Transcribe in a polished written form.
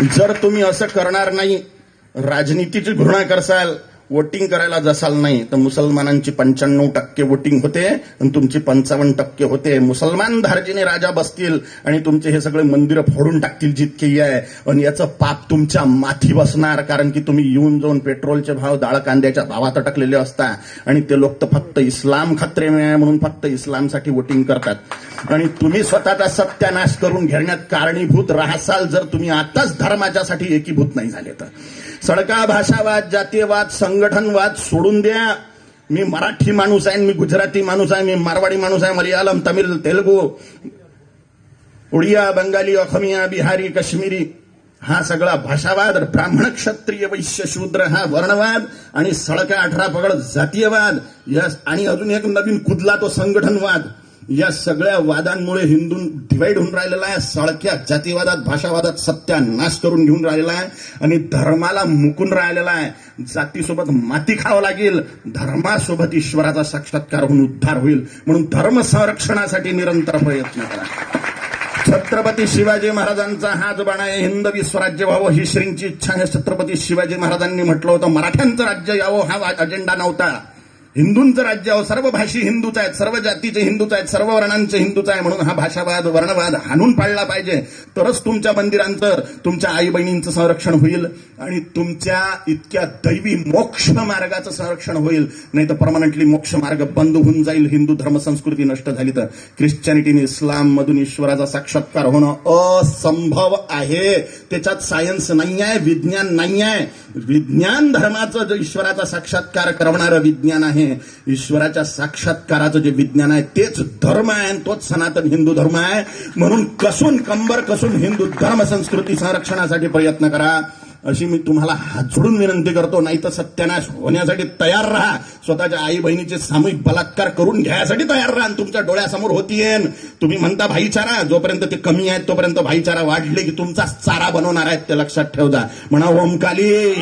जर तुम्ही असं करणार नाही, राजनीतीची घृणा करसाल, वोटिंग करायला जसाल नाही, तर मुसलमानांची 95% वोटिंग होते आणि तुमची 55% होते. मुसलमान धार्जिने राजा बसतील आणि तुमचे हे सगळे मंदिरं फोडून टाकतील जितकेही आहे, आणि याचं पाप तुमच्या माथी बसणार. कारण की तुम्ही येऊन जाऊन पेट्रोलचे भाव, डाळ कांद्याच्या भावात अटकलेले असता, आणि ते लोक तर फक्त इस्लाम खत्रे में आहे म्हणून फक्त इस्लामसाठी वोटिंग करतात. आणि तुम्ही स्वतःचा सत्यानाश करून घेण्यात कारणीभूत राहसाल जर तुम्ही आताच धर्माच्यासाठी एकीभूत नाही झाले तर. सडका भाषावाद, जातीयवाद, संघटनवाद सोडून द्या. मी मराठी माणूस आहे, मी गुजराती माणूस आहे, मी मारवाडी माणूस आहे, मलयालम, तमिळ, तेलुगू, उडिया, बंगाली, अखमिया, बिहारी, काश्मीरी हा सगळा भाषावाद, ब्राह्मण, क्षत्रिय, वैश्य, शूद्र हा वर्णवाद, आणि सडका 18 पगड जातीयवाद, आणि अजून एक नवीन कुदला तो संघटनवाद. या सगळ्या वादांमुळे हिंदू डिवाइड होऊन राहिलेला आहे. सळक्या जातीवादात, भाषावादात सत्यानाश करून घेऊन राहिलेला आहे आणि धर्माला मुकून राहिलेला आहे. जातीसोबत माती खावं लागेल, धर्मासोबत ईश्वराचा साक्षात्कार होऊन उद्धार होईल. म्हणून धर्म संरक्षणासाठी निरंतर प्रयत्न करा. छत्रपती शिवाजी महाराजांचा हाच बाणा आहे, हिंदवी स्वराज्य व्हावं ही श्रींची इच्छा आहे. छत्रपती शिवाजी महाराजांनी म्हटलं होतं, मराठ्यांचं राज्य यावं हा अजेंडा नव्हता. हिंदूंचं राज्य आहो, सर्व भाषी हिंदूच आहेत, सर्व जातीचे हिंदूच आहेत, सर्व वर्णांचे हिंदूच आहे. म्हणून हा भाषावाद, वर्णवाद हाणून पाडला पाहिजे. तरच तुमच्या मंदिरांचं, तुमच्या आई बहिणींचं संरक्षण होईल आणि तुमच्या इतक्या दैवी मोक्ष मार्गाचं संरक्षण होईल. नाही तर परमनंटली मोक्ष मार्ग बंद होऊन जाईल. हिंदू धर्म संस्कृती नष्ट झाली तर ख्रिश्चॅनिटीने, इस्लाम मधून ईश्वराचा साक्षात्कार होणं असंभव आहे. त्याच्यात सायन्स नाही आहे, विज्ञान नाही आहे. विज्ञान धर्माचं जे ईश्वराचा साक्षात्कार करणारं विज्ञान आहे, ईश्वराच्या साक्षात्काराचं जे विज्ञान आहे तेच धर्म आहे आणि तोच सनातन हिंदू धर्म आहे. म्हणून कसून कंबर कसून हिंदू धर्म संस्कृती संरक्षणासाठी प्रयत्न करा, अशी मी तुम्हाला हात जोडून विनंती करतो. नाही तर सत्यानाश होण्यासाठी तयार राहा. स्वतःच्या आई बहिणीचे सामूहिक बलात्कार करून घ्यायसाठी तयार राहा. तुमच्या डोळ्यासमोर होतीये. तुम्ही म्हणता भाईचारा, जोपर्यंत ते कमी आहेत तोपर्यंत भाईचारा वाढले की तुमचा चारा बनवणार आहेत, ते लक्षात ठेवता. म्हणा ओम काली.